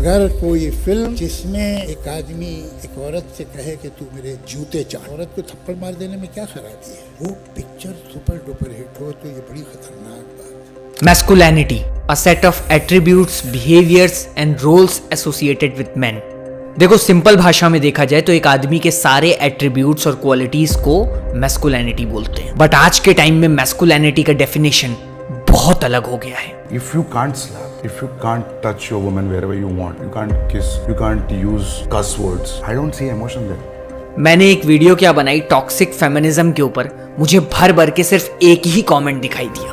अगर कोई फिल्म जिसमें एक आदमी एक औरत से कहे कि तू मेरे जूते चाट, औरत को थप्पड़ मार देने में क्या खराबी है, वो पिक्चर सुपर डुपर हिट हो तो ये बड़ी खतरनाक बात है। Masculinity, a set of attributes, behaviors and roles associated with men. देखो सिंपल भाषा में देखा जाए तो एक आदमी के सारे एट्रीब्यूट्स और क्वालिटीज को मैस्कुलिनिटी बोलते हैं। बट आज के टाइम में मैस्कुलिनिटी का डेफिनेशन बहुत अलग हो गया है। If you can't slap, if you can't touch your woman wherever you want, you can't kiss, you can't use cuss words, I don't see emotion there. मैंने एक वीडियो क्या बनाई टॉक्सिक फेमिनिज्म के ऊपर, मुझे भर भर के सिर्फ एक ही कमेंट दिखाई दिया।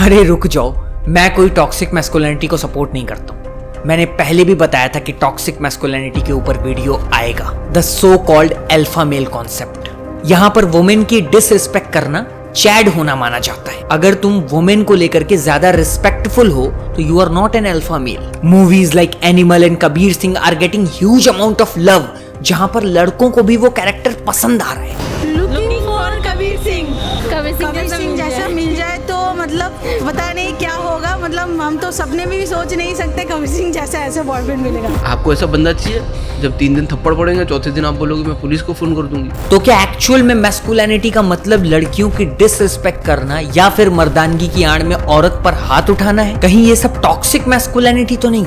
अरे रुक जाओ, मैं कोई टॉक्सिक मैस्कुलिनिटी को सपोर्ट नहीं करता हूं। मैंने पहले भी बताया था कि टॉक्सिक मैस्कुलिनिटी के ऊपर वीडियो आएगा, the so called alpha male concept. यहां पर वुमेन की डिसरिस्पेक्ट करना चैड होना माना जाता है। अगर तुम वुमेन को लेकर के ज्यादा रिस्पेक्टफुल हो तो you are not an alpha male. Movies like Animal and Kabir Singh are getting huge amount of love, जहां पर लड़कों को भी वो कैरेक्टर पसंद आ रहा है। लुकिंग फॉर कबीर सिंह जैसा मिल जाए तो मतलब पता नहीं क्या होगा, मतलब हम तो सपने में भी सोच नहीं सकते कबीर सिंह जैसा ऐसा बॉयफ्रेंड मिलेगा। आपको ऐसा बंदा चाहिए जब 3 दिन थप्पड़ पड़ेंगे, चौथे दिन आप बोलोगे मैं पुलिस को फोन कर दूंगी। तो क्या एक्चुअल में मैस्कुलिनिटी का मतलब लड़कियों की डिसरिस्पेक्ट करना या फिर मर्दानगी की आड़ में औरत पर हाथ उठाना है? कहीं ये सब टॉक्सिक मैस्कुलिनिटी तो नहीं?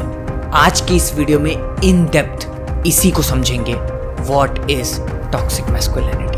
आज की इस वीडियो में इन डेप्थ इसी को समझेंगे, व्हाट इज टॉक्सिक मैस्कुलिनिटी।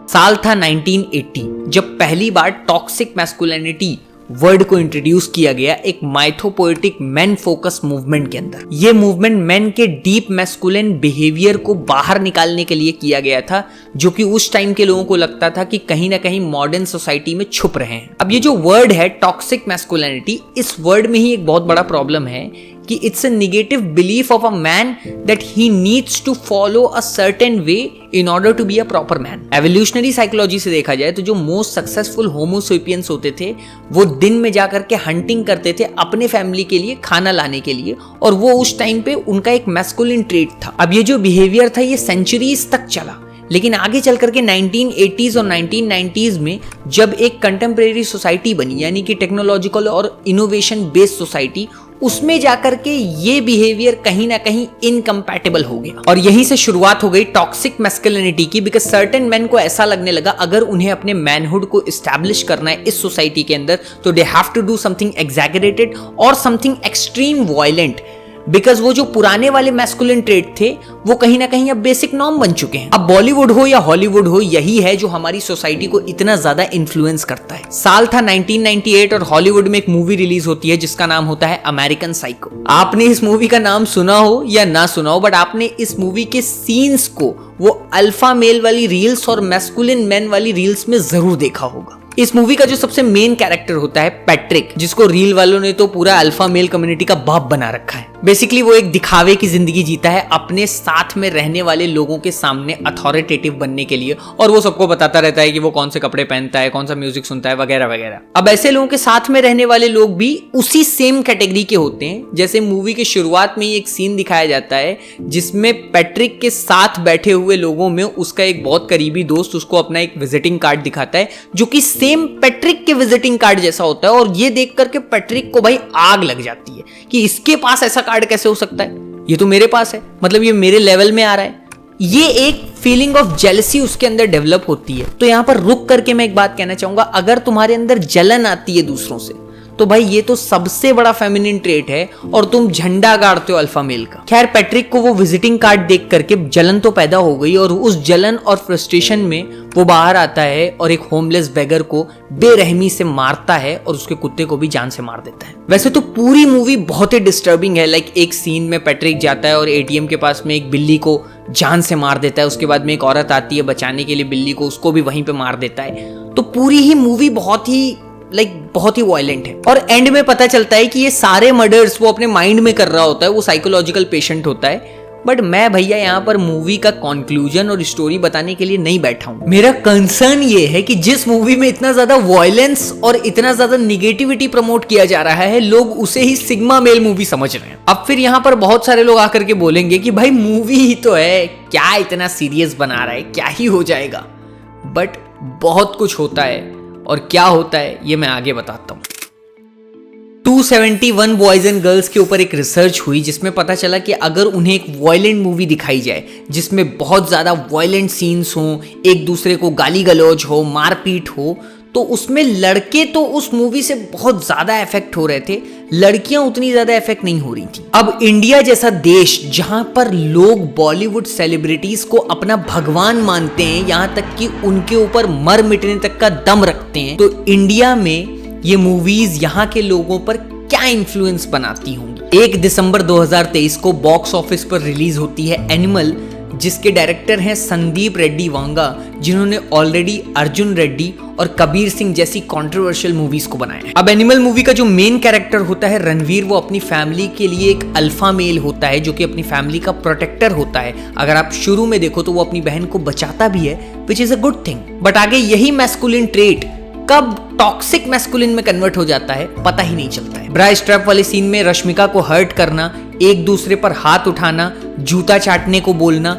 साल था 1980 जब पहली बार टॉक्सिक मैस्कुलिनिटी वर्ड को इंट्रोड्यूस किया गया एक माइथोपोएटिक मेन फोकस मूवमेंट के अंदर। यह मूवमेंट मेन के डीप मैस्कुलिन बिहेवियर को बाहर निकालने के लिए किया गया था, जो कि उस टाइम के लोगों को लगता था कि कहीं ना कहीं मॉडर्न सोसाइटी में छुप रहे हैं। अब ये जो वर्ड है टॉक्सिक मैस्कुलिनिटी, इस वर्ड में ही एक बहुत बड़ा प्रॉब्लम है कि it's a negative belief of a man that he needs to follow a certain way in order to be a proper man. Evolutionary psychology से देखा जाए तो जो मोस्ट सक्सेसफुल होमो सेपियंस होते थे वो दिन में जाकर के हंटिंग करते थे अपने फैमिली के लिए खाना लाने के लिए, और वो उस टाइम पे उनका एक मैस्कुलिन ट्रेट था। अब ये जो बिहेवियर था ये सेंचुरीज तक चला, लेकिन आगे चल करके 1980s और 1990s में जब एक कंटेम्प्रेरी सोसाइटी बनी, यानी कि टेक्नोलॉजिकल और इनोवेशन बेस्ड सोसाइटी, उसमें जाकर के ये बिहेवियर कहीं ना कहीं इनकम्पैटिबल हो गया और यहीं से शुरुआत हो गई टॉक्सिक मैस्कुलिनिटी की। बिकॉज सर्टेन मैन को ऐसा लगने लगा अगर उन्हें अपने मैनहुड को एस्टैब्लिश करना है इस सोसाइटी के अंदर तो they have to do something exaggerated और समथिंग एक्सट्रीम वायलेंट, बिकॉज वो जो पुराने वाले मैस्कुलिन ट्रेट थे वो कहीं ना कहीं अब बेसिक नॉर्म बन चुके हैं। अब बॉलीवुड हो या हॉलीवुड हो, यही है जो हमारी सोसाइटी को इतना ज्यादा इन्फ्लुएंस करता है। साल था 1998 और हॉलीवुड में एक मूवी रिलीज होती है जिसका नाम होता है अमेरिकन साइको। आपने इस मूवी का नाम सुना हो या ना सुना हो, बट आपने इस मूवी के सीन्स को वो अल्फा मेल वाली रील्स और मैस्कुलिन मैन वाली रील्स में जरूर देखा होगा। इस मूवी का जो सबसे मेन कैरेक्टर होता है पैट्रिक, जिसको रील वालों ने तो पूरा अल्फा मेल कम्युनिटी का बाप बना रखा है। बेसिकली वो एक दिखावे की जिंदगी जीता है अपने साथ में रहने वाले लोगों के सामने अथॉरिटेटिव बनने के लिए, और वो सबको बताता रहता है कि वो कौन से कपड़े पहनता है, कौन सा म्यूजिक सुनता है, वगैरह वगैरह। अब ऐसे लोगों के साथ में रहने वाले लोग भी उसी सेम कैटेगरी के होते हैं। जैसे मूवी के शुरुआत में ही एक सीन दिखाया जाता है जिसमें पैट्रिक के साथ बैठे हुए लोगों में उसका एक बहुत करीबी दोस्त उसको अपना एक विजिटिंग कार्ड दिखाता है जो कि सेम पैट्रिक के विजिटिंग कार्ड जैसा होता है, और ये देख करके पैट्रिक को भाई आग लग जाती है कि इसके पास ऐसा कार्ड कैसे हो सकता है, ये तो मेरे पास है, मतलब ये मेरे लेवल में आ रहा है। ये एक फीलिंग ऑफ जेलसी उसके अंदर डेवलप होती है। तो यहां पर रुक करके मैं एक बात कहना चाहूंगा, अगर तुम्हारे अंदर जलन आती है दूसरों से तो भाई ये तो सबसे बड़ा फेमिनिन ट्रेट है और तुम झंडा गाड़ते हो अल्फा मेल का। खैर पैट्रिक को वो विजिटिंग कार्ड देख करके जलन तो पैदा हो गई और उस जलन और फ्रस्ट्रेशन में वो बाहर आता है और एक होमलेस बेगर को बेरहमी से मारता है और उसके कुत्ते को भी जान से मार देता है। वैसे तो पूरी मूवी बहुत ही डिस्टर्बिंग है। लाइक एक सीन में पैट्रिक जाता है और एटीएम के पास में एक बिल्ली को जान से मार देता है, उसके बाद में एक औरत आती है बचाने के लिए बिल्ली को, उसको भी वहीं पे मार देता है। तो पूरी ही मूवी बहुत ही वायलेंट है और एंड में पता चलता है कि ये सारे मर्डर्स वो अपने माइंड में कर रहा होता है, वो साइकोलॉजिकल पेशेंट होता है। बट मैं भैया यहाँ पर मूवी का कंक्लूजन और स्टोरी बताने के लिए नहीं बैठा हूं। मेरा कंसर्न ये है कि जिस मूवी में इतना ज्यादा वायलेंस और इतना ज्यादा निगेटिविटी प्रमोट किया जा रहा है, लोग उसे ही सिग्मा मेल मूवी समझ रहे हैं। अब फिर यहाँ पर बहुत सारे लोग आकर के बोलेंगे कि भाई मूवी ही तो है, क्या इतना सीरियस बना रहा है, क्या ही हो जाएगा। बट बहुत कुछ होता है और क्या होता है ये मैं आगे बताता हूँ। 271 बॉयज एंड गर्ल्स के ऊपर एक रिसर्च हुई जिसमें पता चला कि अगर उन्हें एक वॉयलेंट मूवी दिखाई जाए जिसमें बहुत ज़्यादा वॉयलेंट सीन्स हों, एक दूसरे को गाली गलौज हो, मारपीट हो, तो उसमें लड़के तो उस मूवी से बहुत ज़्यादा इफेक्ट हो रहे थे, लड़कियां उतनी ज़्यादा इफेक्ट नहीं हो रही थी। अब इंडिया जैसा देश जहां पर लोग बॉलीवुड सेलिब्रिटीज को अपना भगवान मानते हैं, यहां तक कि उनके ऊपर मर मिटने तक का दम रखते हैं, तो इंडिया में ये मूवीज यहाँ के लोगों पर क्या इन्फ्लुएंस बनाती होंगी। 1 दिसंबर 2023 को बॉक्स ऑफिस पर रिलीज होती है एनिमल, जिसके डायरेक्टर हैं संदीप रेड्डी वांगा, जिन्होंने ऑलरेडी अर्जुन रेड्डी और कबीर सिंह जैसी कंट्रोवर्शियल मूवीज को बनाया है। अब एनिमल मूवी का जो मेन कैरेक्टर होता है रणवीर, वो अपनी फैमिली के लिए एक अल्फा मेल होता है जो कि अपनी फैमिली का प्रोटेक्टर होता है। अगर आप शुरू में देखो तो वो अपनी बहन को बचाता भी है, which is a good thing. But आगे यही मैस्कुलिन ट्रेट कब टॉक्सिक मैस्कुलिन में कन्वर्ट हो जाता है पता ही नहीं चलता है। ब्रा स्ट्रैप वाले सीन में रश्मिका को हर्ट करना, एक दूसरे पर हाथ उठाना, जूता चाटने को बोलना,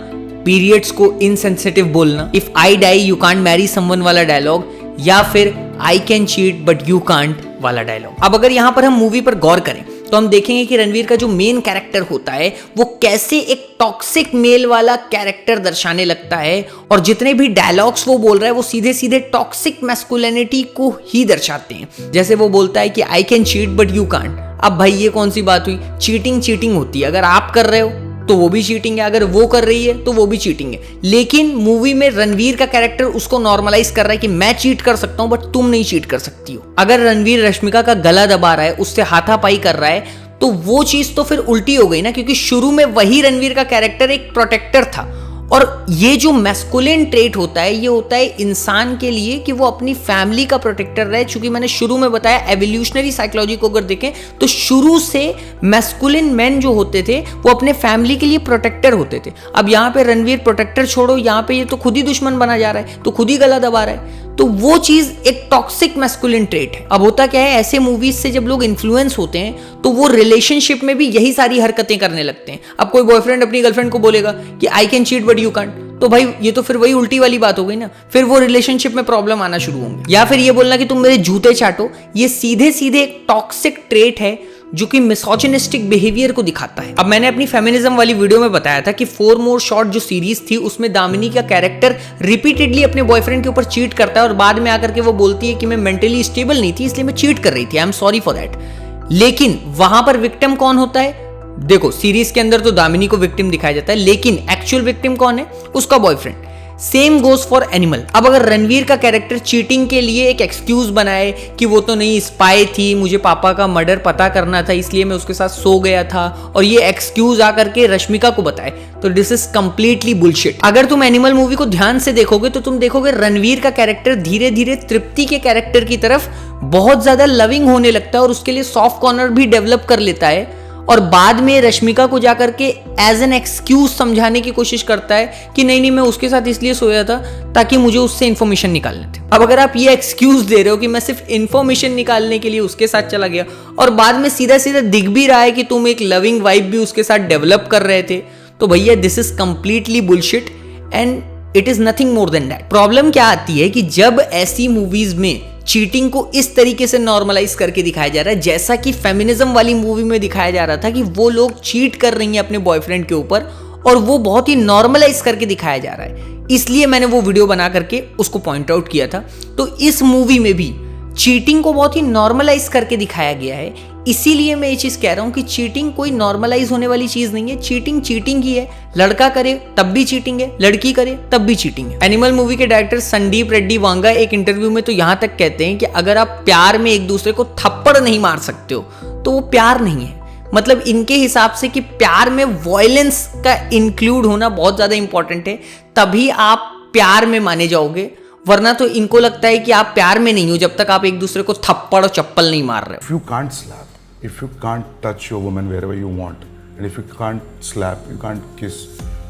पीरियड्स को इनसेंसिटिव बोलना, if I die you can't marry someone वाला डायलॉग, या फिर I can cheat but you can't वाला डायलॉग। अब अगर यहां पर हम मूवी पर गौर करें तो हम देखेंगे कि रणवीर का जो मेन कैरेक्टर होता है वो कैसे एक टॉक्सिक मेल वाला कैरेक्टर दर्शाने लगता है, और जितने भी डायलॉग्स वो बोल रहा है वो सीधे सीधे टॉक्सिक मैस्कुलिनिटी को ही दर्शाते हैं। जैसे वो बोलता है कि आई can cheat but you can't. अब भाई ये कौन सी बात हुई? चीटिंग होती है, अगर आप कर रहे हो तो वो भी चीटिंग है, अगर वो कर रही है तो वो भी चीटिंग है। लेकिन मूवी में रणवीर का कैरेक्टर उसको नॉर्मलाइज कर रहा है कि मैं चीट कर सकता हूं बट तुम नहीं चीट कर सकती हो। अगर रणवीर रश्मिका का गला दबा रहा है, उससे हाथापाई कर रहा है, तो वो चीज तो फिर उल्टी हो गई ना, क्योंकि शुरू में वही रणवीर का कैरेक्टर एक प्रोटेक्टर था। और ये जो मैस्कुलिन ट्रेट होता है ये होता है इंसान के लिए कि वो अपनी फैमिली का प्रोटेक्टर रहे। चूंकि मैंने शुरू में बताया एवोल्यूशनरी साइकोलॉजी को अगर देखें तो शुरू से मैस्कुलिन मेन जो होते थे वो अपने फैमिली के लिए प्रोटेक्टर होते थे। अब यहाँ पे रणवीर प्रोटेक्टर छोड़ो, यहाँ पे ये तो खुद ही दुश्मन बना जा रहा है, तो खुद ही गला दबा रहा है, तो वो चीज एक टॉक्सिक मैस्कुलिन ट्रेट है। अब होता क्या है, ऐसे मूवीज से जब लोग इन्फ्लुएंस होते हैं तो वो रिलेशनशिप में भी यही सारी हरकतें करने लगते हैं। अब कोई बॉयफ्रेंड अपनी गर्लफ्रेंड को बोलेगा कि आई can cheat but you can't, तो भाई ये तो फिर वही उल्टी वाली बात हो गई ना, फिर वो रिलेशनशिप में प्रॉब्लम आना शुरू होंगे। या फिर ये बोलना कि तुम मेरे जूते चाटो, ये सीधे सीधे एक टॉक्सिक ट्रेट है जो कि मिसोजिनिस्टिक बिहेवियर को दिखाता है। अब मैंने अपनी फेमिनिज्म वाली वीडियो में बताया था कि 4 मोर शॉट जो सीरीज थी उसमें दामिनी का कैरेक्टर रिपीटेडली अपने बॉयफ्रेंड के ऊपर चीट करता है और बाद में आकर के वो बोलती है कि मैं मेंटली स्टेबल नहीं थी इसलिए मैं चीट कर रही थी, I am sorry for that. लेकिन वहां पर विक्टिम कौन होता है? देखो सीरीज के अंदर तो दामिनी को विक्टिम दिखाया जाता है, लेकिन एक्चुअल विक्टिम कौन है? उसका boyfriend. Same goes for animal. अब अगर रणवीर का कैरेक्टर चीटिंग के लिए एक एक्सक्यूज बनाए कि वो तो नहीं स्पाई थी, मुझे पापा का मर्डर पता करना था इसलिए मैं उसके साथ सो गया था, और ये एक्सक्यूज आकर के रश्मिका को बताए, तो दिस इज कंप्लीटली बुलशिट। अगर तुम एनिमल मूवी को ध्यान से देखोगे तो तुम देखोगे रणवीर का कैरेक्टर धीरे धीरे तृप्ति के कैरेक्टर की तरफ बहुत ज्यादा लविंग होने लगता है और उसके लिए सॉफ्ट कॉर्नर भी डेवलप कर लेता है, और बाद में रश्मिका को जाकर के एज एन एक्सक्यूज समझाने की कोशिश करता है कि नहीं मैं उसके साथ इसलिए सोया था ताकि मुझे उससे इंफॉर्मेशन निकालने थे। अब अगर आप ये एक्सक्यूज दे रहे हो कि मैं सिर्फ इंफॉर्मेशन निकालने के लिए उसके साथ चला गया, और बाद में सीधा सीधा दिख भी रहा है कि तुम एक लविंग वाइब भी उसके साथ डेवलप कर रहे थे, तो भैया this is completely bullshit and it is nothing more than that. Problem क्या आती है कि जब ऐसी मूवीज में चीटिंग को इस तरीके से नॉर्मलाइज करके दिखाया जा रहा है, जैसा कि फेमिनिज्म वाली मूवी में दिखाया जा रहा था कि वो लोग चीट कर रही हैं अपने बॉयफ्रेंड के ऊपर, और वो बहुत ही नॉर्मलाइज करके दिखाया जा रहा है, इसलिए मैंने वो वीडियो बना करके उसको पॉइंट आउट किया था। तो इस मूवी में भी चीटिंग को बहुत ही नॉर्मलाइज करके दिखाया गया है, इसीलिए मैं ये चीज कह रहा हूं कि चीटिंग कोई नॉर्मलाइज होने वाली चीज नहीं है। चीटिंग चीटिंग ही है, लड़का करे तब भी चीटिंग है, लड़की करे तब भी चीटिंग है। एनिमल मूवी के डायरेक्टर संदीप रेड्डी वांगा एक इंटरव्यू में तो यहां तक कहते हैं कि अगर आप प्यार में एक दूसरे को थप्पड़ नहीं मार सकते हो तो वो प्यार नहीं है। मतलब इनके हिसाब से कि प्यार में वॉयलेंस का इंक्लूड होना बहुत ज्यादा इंपॉर्टेंट है, तभी आप प्यार में माने जाओगे, वरना तो इनको लगता है कि आप प्यार में नहीं हो जब तक आप एक दूसरे को थप्पड़ और चप्पल नहीं मार रहे हो। If you can't slap, if you can't touch your woman wherever you want, and if you can't slap, you can't kiss,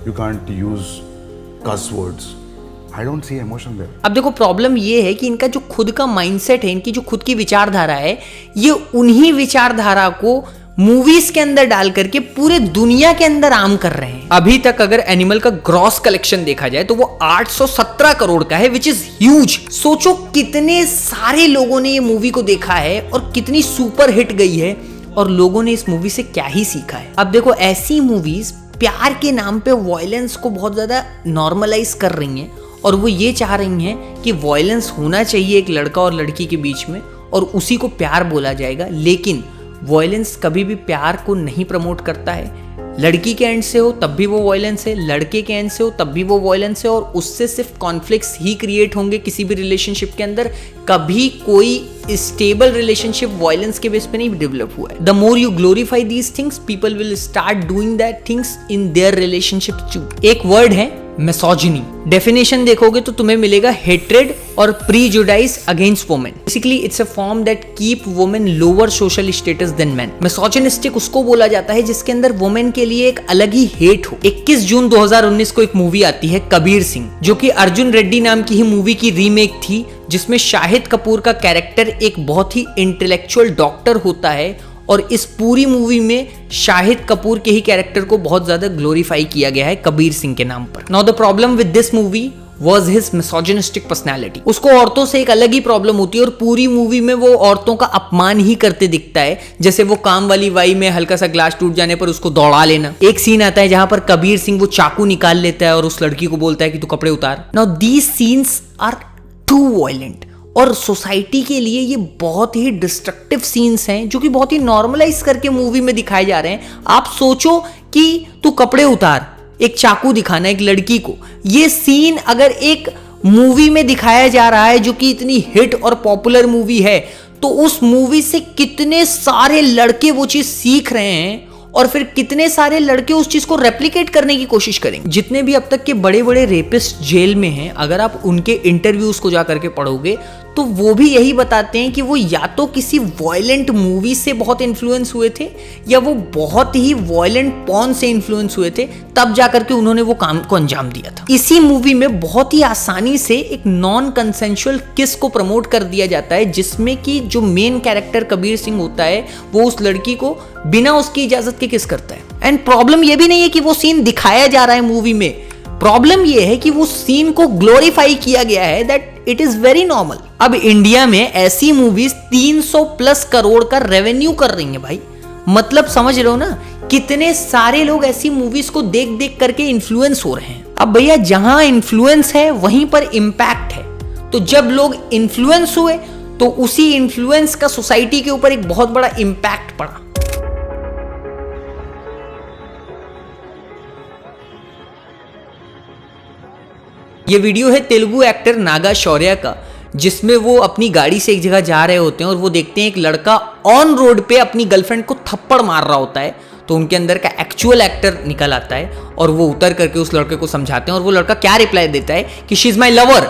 you can't use cuss words, I don't see emotion there. अब देखो problem ये है कि इनका जो खुद का mindset है, इनकी जो खुद की विचारधारा है, ये उन्हीं विचारधारा को मूवीज के अंदर डाल करके पूरे दुनिया के अंदर आम कर रहे हैं। अभी तक अगर एनिमल का ग्रॉस कलेक्शन देखा जाए तो वो 817 करोड़ का है, विच इज ह्यूज। सोचो कितने सारे लोगों ने ये मूवी को देखा है और कितनी सुपर हिट गई है, और लोगों ने इस मूवी से क्या ही सीखा है। अब देखो, ऐसी मूवीज प्यार के नाम पे वॉयलेंस को बहुत ज्यादा नॉर्मलाइज कर रही हैं, और वो ये चाह रही हैं कि वॉयलेंस होना चाहिए एक लड़का और लड़की के बीच में, और उसी को प्यार बोला जाएगा। लेकिन वॉयलेंस कभी भी प्यार को नहीं प्रमोट करता है। लड़की के एंड से हो तब भी वो वॉयलेंस है, लड़के के एंड से हो तब भी वो वॉयलेंस है, और उससे सिर्फ कॉन्फ्लिक्ट्स ही क्रिएट होंगे किसी भी रिलेशनशिप के अंदर। कभी कोई स्टेबल रिलेशनशिप वॉयलेंस के बेस पे नहीं डेवलप हुआ है। The more you glorify these things, people will start doing that things in their relationship too. एक वर्ड है मिसोजिनी। डेफिनेशन देखोगे तो तुम्हें मिलेगा हेट्रेड और prejudice against women. Basically it's a form that keep women lower social status than men. Misogynistic उसको बोला जाता है जिसके अंदर वुमेन के लिए एक अलग ही हेट हो। 21 जून 2019 को एक मूवी आती है कबीर सिंह, जो कि अर्जुन रेड्डी नाम की ही मूवी की रीमेक थी, जिसमें शाहिद कपूर का कैरेक्टर एक बहुत ही इंटेलेक्चुअल डॉक्टर होता है, और इस पूरी मूवी में शाहिद कपूर के ही कैरेक्टर को बहुत ज्यादा ग्लोरीफाई किया गया है कबीर सिंह के नाम पर। Now the problem with this movie was his misogynistic personality। उसको औरतों से एक अलग ही प्रॉब्लम होती है, और पूरी मूवी में वो औरतों का अपमान ही करते दिखता है। जैसे वो काम वाली वाई में हल्का सा ग्लास टूट जाने पर उसको दौड़ा लेना। एक सीन आता है जहां पर कबीर सिंह वो चाकू निकाल लेता है और उस लड़की को बोलता है कि तू कपड़े उतार। Now these scenes are too violent, और सोसाइटी के लिए ये बहुत ही डिस्ट्रक्टिव सीन्स हैं, जो कि बहुत ही नॉर्मलाइज करके मूवी में दिखाए जा रहे हैं। आप सोचो कि तू कपड़े उतार, एक चाकू दिखाना एक लड़की को, ये सीन अगर एक मूवी में दिखाया जा रहा है जो कि इतनी हिट और पॉपुलर मूवी है, तो उस मूवी से कितने सारे लड़के वो चीज सीख रहे हैं, और फिर कितने सारे लड़के उस चीज को रेप्लिकेट करने की कोशिश करेंगे। जितने भी अब तक के बड़े बड़े रेपिस्ट जेल में हैं, अगर आप उनके इंटरव्यूज को जाकर के पढ़ोगे तो वो भी यही बताते हैं कि वो या तो किसी वॉयलेंट मूवी से बहुत इन्फ्लुएंस हुए थे, या वो बहुत ही वॉयलेंट पॉर्न से इन्फ्लुएंस हुए थे, तब जाकर के उन्होंने वो काम को अंजाम दिया था। इसी मूवी में बहुत ही आसानी से एक नॉन कंसेंशुअल किस को प्रमोट कर दिया जाता है, जिसमें कि जो मेन कैरेक्टर कबीर सिंह होता है वो उस लड़की को बिना उसकी इजाजत के किस करता है। एंड प्रॉब्लम ये भी नहीं है कि वो सीन दिखाया जा रहा है मूवी में, प्रॉब्लम ये है कि वो सीन को ग्लोरीफाई किया गया है, that it is very normal. अब इंडिया में ऐसी मूवीज 300+ करोड़ का रेवेन्यू कर रही हैं भाई। मतलब समझ रहे हो ना, कितने सारे लोग ऐसी मूवीज को देख देख करके इन्फ्लुएंस हो रहे हैं। अब भैया जहां इन्फ्लुएंस है वहीं पर इंपैक्ट है, तो जब लोग इन्फ्लुएंस हुए तो उसी इन्फ्लुएंस का सोसाइटी के ऊपर एक बहुत बड़ा इंपैक्ट पड़ा। ये वीडियो है तेलुगु एक्टर नागा शौर्य का, जिसमें वो अपनी गाड़ी से एक जगह जा रहे होते हैं और वो देखते हैं एक लड़का ऑन रोड पे अपनी गर्लफ्रेंड को थप्पड़ मार रहा होता है। तो उनके अंदर का एक्चुअल एक्टर निकल आता है और वो उतर करके उस लड़के को समझाते हैं, और वो लड़का क्या रिप्लाई देता है कि शी इज माई लवर,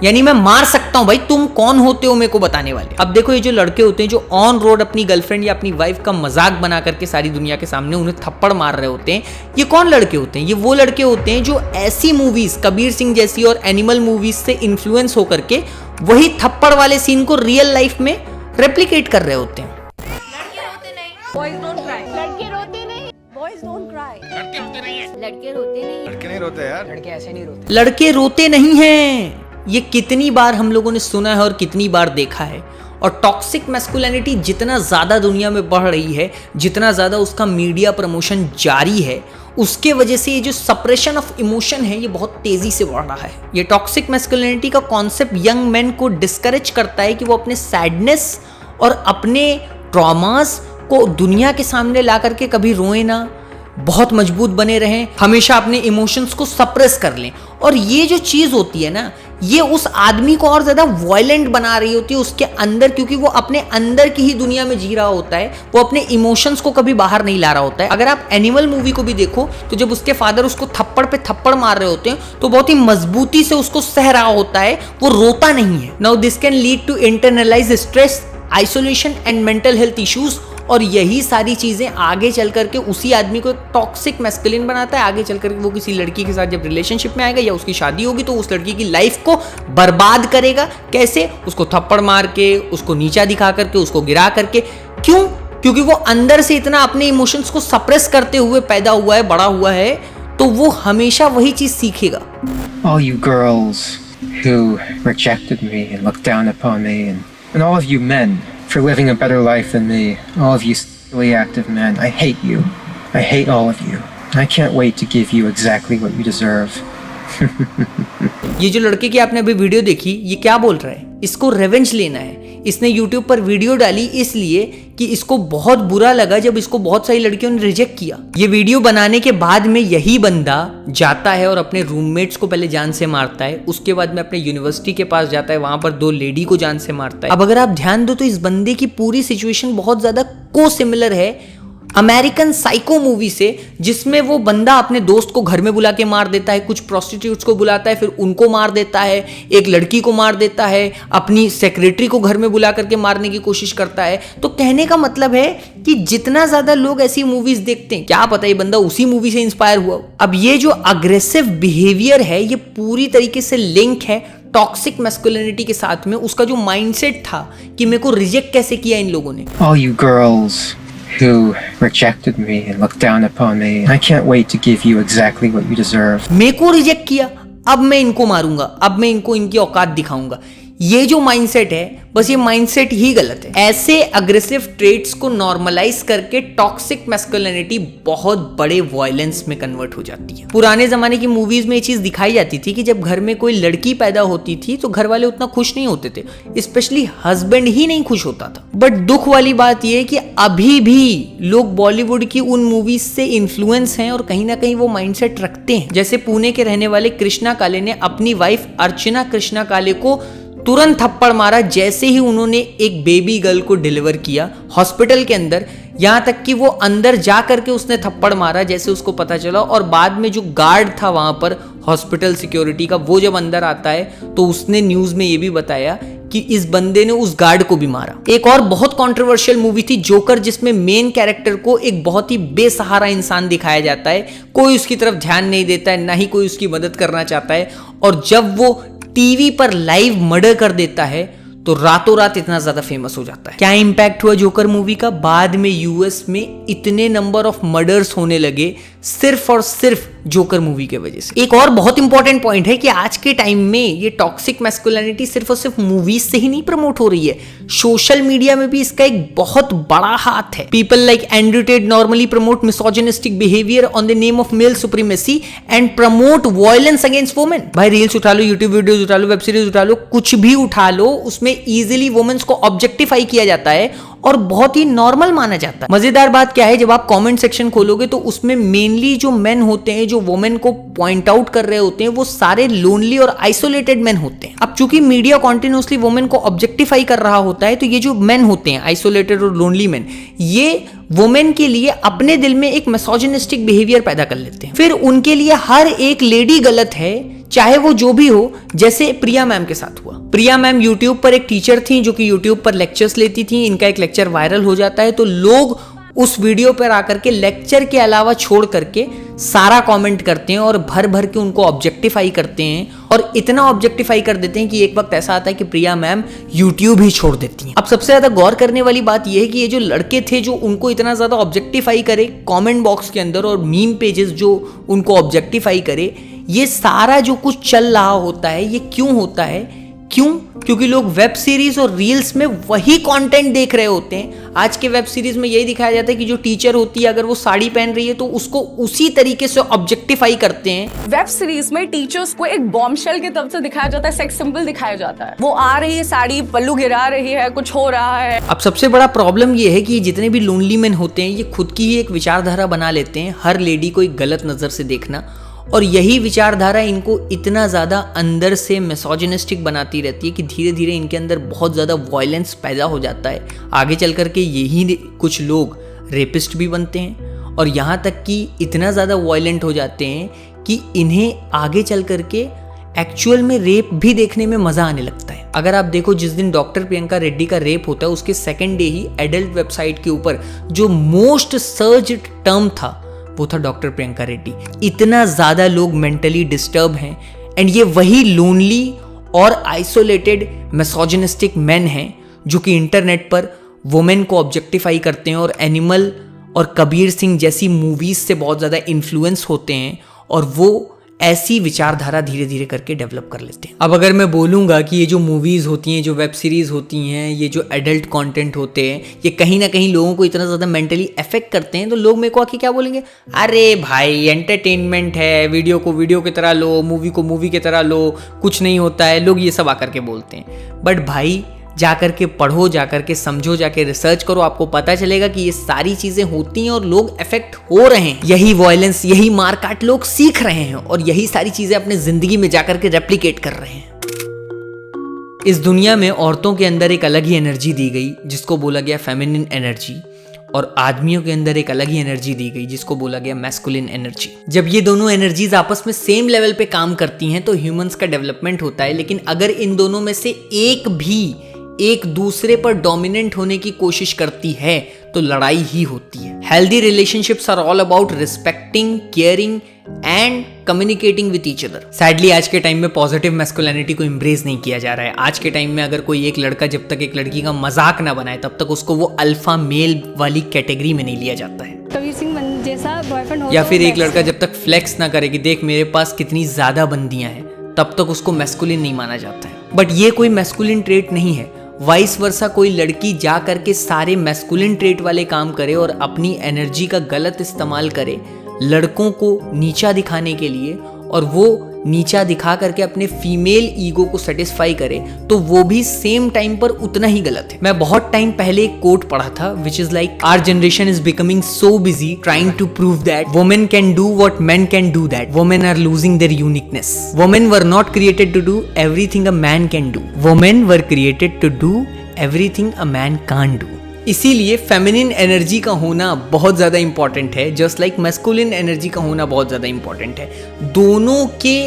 यानी मैं मार सकता हूं भाई, तुम कौन होते हो मेरे को बताने वाले। अब देखो, ये जो लड़के होते हैं जो ऑन रोड अपनी गर्लफ्रेंड या अपनी वाइफ का मजाक बना करके सारी दुनिया के सामने उन्हें थप्पड़ मार रहे होते हैं, ये कौन लड़के होते हैं? ये वो लड़के होते हैं जो ऐसी मूवीज कबीर सिंह जैसी और एनिमल मूवीज से इन्फ्लुएंस होकर के वही थप्पड़ वाले सीन को रियल लाइफ में रेप्लिकेट कर रहे होते हैं। Boys don't cry. लड़के रोते नहीं. Boys don't cry. लड़के रोते नहीं हैं. लड़के रोते नहीं. लड़के नहीं रोते यार. लड़के ऐसे नहीं रोते. लड़के रोते नहीं हैं, ये कितनी बार हम लोगों ने सुना है और कितनी बार देखा है। और टॉक्सिक मैस्कुलिनिटी जितना ज़्यादा दुनिया में बढ़ रही है, जितना ज़्यादा उसका मीडिया प्रमोशन जारी है, उसके वजह से ये जो सप्रेशन ऑफ इमोशन है ये बहुत तेज़ी से बढ़ रहा है। ये टॉक्सिक मैस्कुलिनिटी का कॉन्सेप्ट यंग मैन को डिस्करेज करता है कि वो अपने सैडनेस और अपने ट्रॉमास को दुनिया के सामने ला करके कभी रोए ना, बहुत मजबूत बने रहें, हमेशा अपने इमोशंस को सप्रेस कर लें। और ये जो चीज़ होती है ना, ये उस आदमी को और ज़्यादा वायलेंट बना रही होती है उसके अंदर, क्योंकि वो अपने अंदर की ही दुनिया में जी रहा होता है, वो अपने इमोशंस को कभी बाहर नहीं ला रहा होता है। अगर आप एनिमल मूवी को भी देखो तो जब उसके फादर उसको थप्पड़ पे थप्पड़ मार रहे होते हैं तो बहुत ही मजबूती से उसको सह रहा होता है, वो रोता नहीं है। Now this can lead to internalise stress, isolation and mental health issues, और यही सारी चीज़ें आगे चल करके उसी आदमी को एक टॉक्सिक मैस्कुलिन बनाता है। आगे चल करके वो किसी लड़की के साथ जब रिलेशनशिप में आएगा या उसकी शादी होगी तो उस लड़की की लाइफ को बर्बाद करेगा। कैसे? उसको थप्पड़ मार के, उसको नीचा दिखा करके, उसको गिरा करके। क्यों? क्योंकि वो अंदर से इतना अपने इमोशंस को सप्रेस करते हुए पैदा हुआ है, बड़ा हुआ है, तो वो हमेशा वही चीज सीखेगा। All you girls who rejected me and looked down upon me, and all of you men for living a better life than me, all of you sexually active men, I hate you. I hate all of you. I can't wait to give you exactly what you deserve. ये जो लड़के की आपने अभी video देखी, ये क्या बोल रहा है? इसको रिवेंज लेना है। इसने YouTube पर वीडियो डाली इसलिए कि इसको बहुत बुरा लगा जब इसको बहुत सारी लड़कियों ने रिजेक्ट किया। ये वीडियो बनाने के बाद में यही बंदा जाता है और अपने रूममेट्स को पहले जान से मारता है, उसके बाद में अपने यूनिवर्सिटी के पास जाता है, वहां पर 2 लेडी को जान से मारता है। अब अगर आप ध्यान दो तो इस बंदे की पूरी सिचुएशन बहुत ज्यादा को सिमिलर है अमेरिकन साइको मूवी से, जिसमें वो बंदा अपने दोस्त को घर में बुला के मार देता है, कुछ प्रोस्टिट्यूट्स को बुलाता है, फिर उनको मार देता है, एक लड़की को मार देता है, अपनी सेक्रेटरी को घर में बुला करके मारने की कोशिश करता है। तो कहने का मतलब है कि जितना ज्यादा लोग ऐसी मूवीज देखते हैं, क्या पता ये बंदा उसी मूवी से इंस्पायर हुआ। अब ये जो अग्रेसिव बिहेवियर है, ये पूरी तरीके से लिंक है टॉक्सिक मैस्कुलिनिटी के साथ में। उसका जो माइंडसेट था कि मेरे को रिजेक्ट कैसे किया इन लोगों ने। All you girls who rejected me and looked down upon me, I can't wait to give you exactly what you deserve. मेरे को रिजेक्ट किया, अब मैं इनको मारूंगा, अब मैं इनको इनकी औकात दिखाऊंगा। ये जो माइंडसेट है, बस ये माइंडसेट ही गलत है। ऐसे अग्रेसिव ट्रेट्स को नॉर्मलाइज करके टॉक्सिक मैस्कुलिनिटी बहुत बड़े वायलेंस में कन्वर्ट हो जाती है। पुराने जमाने की मूवीज में ये चीज दिखाई जाती थी कि जब घर में कोई लड़की पैदा होती थी तो घर वाले उतना खुश नहीं होते थे, स्पेशली हस्बैंड ही नहीं खुश होता था। बट दुख वाली बात यह है कि अभी भी लोग बॉलीवुड की उन मूवीज से इन्फ्लुएंस हैं और कहीं ना कहीं वो माइंडसेट रखते हैं। जैसे पुणे के रहने वाले कृष्णा काले ने अपनी वाइफ अर्चना कृष्णा काले को तुरंत थप्पड़ मारा जैसे ही उन्होंने एक बेबी गर्ल को डिलीवर किया हॉस्पिटल के अंदर। यहां तक कि वो अंदर जा करके उसने थप्पड़ मारा जैसे उसको पता चला, और बाद में जो गार्ड था वहां पर हॉस्पिटल सिक्योरिटी का, वो जब अंदर आता है तो उसने न्यूज में ये भी बताया कि इस बंदे ने उस गार्ड को भी मारा। एक और बहुत कंट्रोवर्शियल मूवी थी जोकर, जिसमें मेन कैरेक्टर को एक बहुत ही बेसहारा इंसान दिखाया जाता है, कोई उसकी तरफ ध्यान नहीं देता है, ना ही कोई उसकी मदद करना चाहता है, और जब वो टीवी पर लाइव मर्डर कर देता है तो रातों रात इतना ज्यादा फेमस हो जाता है। क्या इंपैक्ट हुआ जोकर मूवी का? बाद में यूएस में इतने नंबर ऑफ मर्डर्स होने लगे सिर्फ और सिर्फ जोकर मूवी के वजह से। एक और बहुत इंपॉर्टेंट पॉइंट है कि आज के टाइम में ये टॉक्सिक मैस्कुलिनिटी सिर्फ और सिर्फ मूवीज से ही नहीं प्रमोट हो रही है, सोशल मीडिया में भी इसका एक बहुत बड़ा हाथ है। People like Andrew Tate normally promote misogynistic behaviour on the name of male supremacy and promote violence against women. भाई रील्स उठा लो, यूट्यूब वीडियोस उठा लो, वेब सीरीज उठा लो, कुछ भी उठा लो, उसमें इजीली वुमेन्स को ऑब्जेक्टिफाई किया जाता है और बहुत ही नॉर्मल माना जाता है। मजेदार बात क्या है, जब आप कमेंट सेक्शन खोलोगे तो उसमें मेनली जो मेन होते हैं जो वुमेन को पॉइंट आउट कर रहे होते हैं वो सारे लोनली और आइसोलेटेड मेन होते हैं। अब चूंकि मीडिया कॉन्टिन्यूसली वुमेन को ऑब्जेक्टिफाई कर रहा होता है तो ये जो मेन होते हैं आइसोलेटेड और लोनली मेन, ये वुमेन के लिए अपने दिल में एक मिसोजिनिस्टिक बिहेवियर पैदा कर लेते हैं। फिर उनके लिए हर एक लेडी गलत है, चाहे वो जो भी हो। जैसे प्रिया मैम के साथ हुआ। प्रिया मैम यूट्यूब पर एक टीचर थी जो कि यूट्यूब पर लेक्चर्स लेती थी। इनका एक लेक्चर वायरल हो जाता है तो लोग उस वीडियो पर आकर के लेक्चर के अलावा छोड़ करके सारा कमेंट करते हैं और भर भर के उनको ऑब्जेक्टिफाई करते हैं, और इतना ऑब्जेक्टिफाई कर देते हैं कि एक वक्त ऐसा आता है कि प्रिया मैम यूट्यूब ही छोड़ देती हैं। अब सबसे ज्यादा गौर करने वाली बात यह है कि ये जो लड़के थे जो उनको इतना ज्यादा ऑब्जेक्टिफाई करे कमेंट बॉक्स के अंदर और मीम पेजेस जो उनको ऑब्जेक्टिफाई करे, ये सारा जो कुछ चल रहा होता है ये क्यों होता है? क्यों? क्योंकि लोग वेब सीरीज और रील्स में वही कंटेंट देख रहे होते हैं। आज के वेब सीरीज में यही दिखाया जाता है कि जो टीचर होती है अगर वो साड़ी पहन रही है तो उसको उसी तरीके से ऑब्जेक्टिफाई करते हैं। वेब सीरीज में टीचर्स को एक बॉम्बशेल की तरफ से दिखाया जाता है, सेक्स सिंबल दिखाया जाता है। वो आ रही है साड़ी, पल्लू गिरा रही है, कुछ हो रहा है। अब सबसे बड़ा प्रॉब्लम ये है कि जितने भी लोनली मैन होते हैं ये खुद की ही एक विचारधारा बना लेते हैं, हर लेडी को एक गलत नजर से देखना, और यही विचारधारा इनको इतना ज़्यादा अंदर से मिसोजिनिस्टिक बनाती रहती है कि धीरे धीरे इनके अंदर बहुत ज़्यादा वायलेंस पैदा हो जाता है। आगे चल कर के यही कुछ लोग रेपिस्ट भी बनते हैं और यहाँ तक कि इतना ज़्यादा वायलेंट हो जाते हैं कि इन्हें आगे चल कर के एक्चुअल में रेप भी देखने में मज़ा आने लगता है। अगर आप देखो जिस दिन डॉक्टर प्रियंका रेड्डी का रेप होता है उसके सेकेंड डे ही एडल्ट वेबसाइट के ऊपर जो मोस्ट सर्च्ड टर्म था वो था डॉक्टर प्रियंका रेड्डी। इतना ज्यादा लोग मेंटली डिस्टर्ब हैं, एंड ये वही लोनली और आइसोलेटेड मिसोजिनिस्टिक मेन हैं जो कि इंटरनेट पर वुमेन को ऑब्जेक्टिफाई करते हैं और एनिमल और कबीर सिंह जैसी मूवीज से बहुत ज़्यादा इन्फ्लुएंस होते हैं और वो ऐसी विचारधारा धीरे धीरे करके डेवलप कर लेते हैं। अब अगर मैं बोलूँगा कि ये जो मूवीज़ होती हैं, जो वेब सीरीज़ होती हैं, ये जो एडल्ट कंटेंट होते हैं, ये कहीं ना कहीं लोगों को इतना ज़्यादा मेंटली अफेक्ट करते हैं, तो लोग मेरे को आके क्या बोलेंगे, अरे भाई एंटरटेनमेंट है, वीडियो को वीडियो की तरह लो, मूवी को मूवी की तरह लो, कुछ नहीं होता है, लोग ये सब आकर के बोलते हैं। बट भाई जाकर के पढ़ो, जाकर के समझो, जाके रिसर्च करो, आपको पता चलेगा कि ये सारी चीजें होती हैं और लोग अफेक्ट हो रहे हैं। यही वायलेंस, यही मारकाट लोग सीख रहे हैं और यही सारी चीजें अपने जिंदगी में जाकर के रेप्लिकेट कर रहे हैं। इस दुनिया में औरतों के अंदर एक अलग ही एनर्जी दी गई जिसको बोला गया फेमिनिन एनर्जी, और आदमियों के अंदर एक अलग ही एनर्जी दी गई जिसको बोला गया मैस्कुलिन एनर्जी। जब ये दोनों एनर्जीज आपस में सेम लेवल पे काम करती हैं तो ह्यूमंस का डेवलपमेंट होता है, लेकिन अगर इन दोनों में से एक भी एक दूसरे पर डोमिनेंट होने की कोशिश करती है तो लड़ाई ही होती है। Healthy relationships are all about respecting, caring and communicating with each other. Sadly आज के टाइम में पॉजिटिव मैस्कुलिनिटी को एम्ब्रेस नहीं किया जा रहा है। आज के टाइम में अगर कोई एक लड़का जब तक एक लड़की का मजाक ना बनाए तब तक उसको वो अल्फा मेल वाली कैटेगरी में नहीं लिया जाता है। कबीर सिंह जैसा बॉयफ्रेंड हो या फिर एक लड़का जब तक फ्लेक्स ना करे कि देख मेरे पास कितनी ज्यादा बंदियां हैं, तब तक उसको मैस्कुलिन नहीं माना जाता है। बट ये कोई मैस्कुलिन ट्रेट नहीं है। वाइस वर्सा कोई लड़की जा करके सारे मैस्कुलिन ट्रेट वाले काम करे और अपनी एनर्जी का गलत इस्तेमाल करे लड़कों को नीचा दिखाने के लिए, और वो नीचा दिखा करके अपने फीमेल ईगो को सेटिस्फाई करे, तो वो भी सेम टाइम पर उतना ही गलत है। मैं बहुत टाइम पहले एक कोट पढ़ा था which is like, our generation is becoming so busy trying to prove that women can do what men can do, that women are losing their uniqueness. Women were not created to do everything a man can do, women were created to do everything a man can't do. इसीलिए feminine energy का होना बहुत ज़्यादा important है, just like masculine energy का होना बहुत ज़्यादा इंपॉर्टेंट है। दोनों के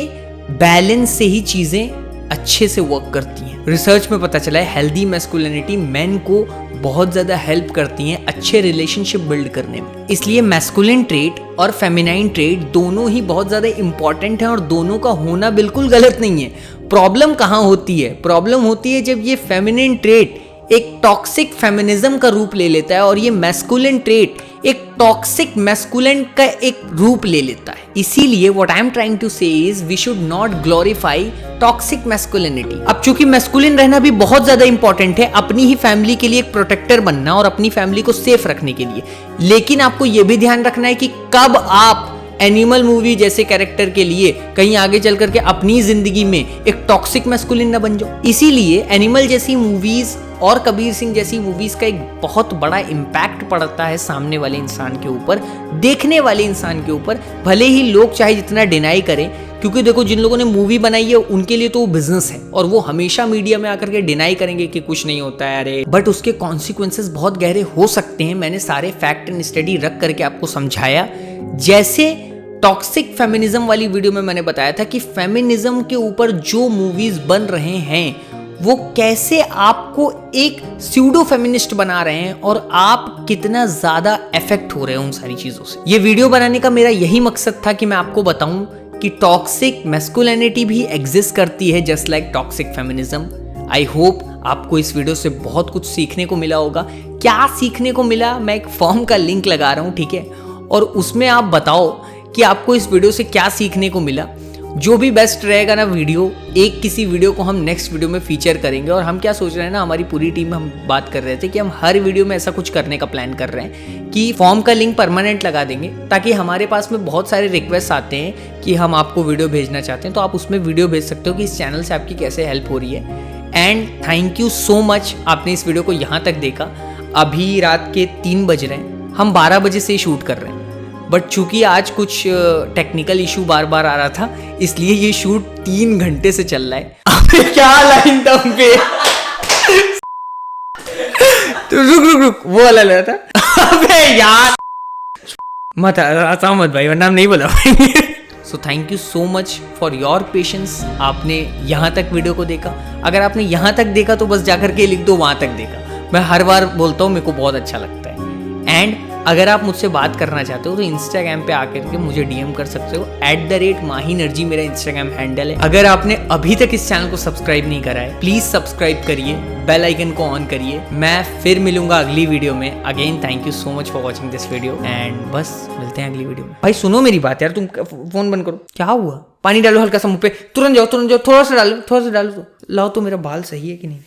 बैलेंस से ही चीज़ें अच्छे से वर्क करती हैं। रिसर्च में पता चला है हेल्दी मैस्कुलिनिटी मेन को बहुत ज़्यादा हेल्प करती हैं अच्छे रिलेशनशिप बिल्ड करने में। इसलिए मैस्कुलिन ट्रेट और फेमिनाइन ट्रेट दोनों ही बहुत ज़्यादा इंपॉर्टेंट हैं और दोनों का होना बिल्कुल गलत नहीं है। प्रॉब्लम कहाँ होती है? प्रॉब्लम होती है जब ये फेमिनिन ट्रेट एक टॉक्सिक फेमिनिज्म का रूप ले लेता है और ये मैस्कुलिन ट्रेट एक टॉक्सिक मैस्कुलिन का एक रूप ले लेता है। इसीलिए what I am trying to say is we should not glorify toxic masculinity. अब चूंकि मैस्कुलिन रहना भी बहुत ज्यादा इंपॉर्टेंट है अपनी ही फैमिली के लिए एक प्रोटेक्टर बनना और अपनी फैमिली को सेफ रखने के लिए, लेकिन आपको यह भी ध्यान रखना है कि कब आप एनिमल मूवी जैसे कैरेक्टर के लिए कहीं आगे चल करके अपनी जिंदगी में एक टॉक्सिक मैस्कुलिन न बन जाओ। इसीलिए एनिमल जैसी मूवीज और कबीर सिंह जैसी मूवीज का एक बहुत बड़ा इम्पैक्ट पड़ता है सामने वाले इंसान के ऊपर, देखने वाले इंसान के ऊपर, भले ही लोग चाहे जितना डिनाई करें, क्योंकि देखो जिन लोगों ने मूवी बनाई है उनके लिए तो वो बिजनेस है और वो हमेशा मीडिया में आकर के डिनाई करेंगे कि कुछ नहीं होता है, अरे बट उसके कॉन्सिक्वेंसेस बहुत गहरे हो सकते हैं। मैंने सारे फैक्ट एंड स्टडी रख करके आपको समझाया। जैसे टॉक्सिक फेमिनिज्म वाली वीडियो में मैंने बताया था कि फेमिनिज्म के ऊपर जो मूवीज बन रहे हैं वो कैसे आपको एक स्यूडो फेमिनिस्ट बना रहे हैं और आप कितना ज्यादा इफेक्ट हो रहे हैं उन सारी चीजों से। ये वीडियो बनाने का मेरा यही मकसद था कि मैं आपको बताऊं कि टॉक्सिक मैस्कुलिनिटी भी एग्जिस्ट करती है just like toxic feminism. I hope आपको इस वीडियो से बहुत कुछ सीखने को मिला होगा। क्या सीखने को मिला, मैं एक फॉर्म का लिंक लगा रहा हूं, ठीक है, और उसमें आप बताओ कि आपको इस वीडियो से क्या सीखने को मिला। जो भी बेस्ट रहेगा ना वीडियो, एक किसी वीडियो को हम नेक्स्ट वीडियो में फीचर करेंगे। और हम क्या सोच रहे हैं ना, हमारी पूरी टीम में हम बात कर रहे थे कि हम हर वीडियो में ऐसा कुछ करने का प्लान कर रहे हैं कि फॉर्म का लिंक परमानेंट लगा देंगे, ताकि हमारे पास में बहुत सारे रिक्वेस्ट आते हैं कि हम आपको वीडियो भेजना चाहते हैं, तो आप उसमें वीडियो भेज सकते हो कि इस चैनल से आपकी कैसे हेल्प हो रही है। And thank you so much, आपने इस वीडियो को यहाँ तक देखा। अभी रात के 3 बज रहे हैं, हम 12 बजे से शूट कर रहे हैं, बट चूंकि आज कुछ टेक्निकल इशू बार बार आ रहा था, इसलिए ये शूट 3 घंटे से चल रहा है। अबे क्या लाइन था पे तो रुक वो वाला लगा था। अबे यार मत मत भाई, वरना हम नहीं बोला। So thank you so much for your patience. आपने यहाँ तक वीडियो को देखा। अगर आपने यहाँ तक देखा तो बस जाकर के लिख दो वहां तक देखा। मैं हर बार बोलता हूँ, मेरे को बहुत अच्छा लगता है। एंड अगर आप मुझसे बात करना चाहते हो तो इंस्टाग्राम पे आकर के मुझे डीएम कर सकते हो। @माहीनर्जी मेरा इंस्टाग्राम हैंडल है। अगर आपने अभी तक इस चैनल को सब्सक्राइब नहीं करा है, प्लीज सब्सक्राइब करिए, बेल आइकन को ऑन करिए। मैं फिर मिलूंगा अगली वीडियो में। Again thank you so much for watching this video and बस मिलते हैं अगली वीडियो में। भाई सुनो मेरी बात यार, तुम फोन बंद करो। क्या हुआ? पानी डालो हल्का सा मुंह पे, तुरंत जाओ, थोड़ा सा डालो, लाओ तो मेरा बाल सही है कि नहीं।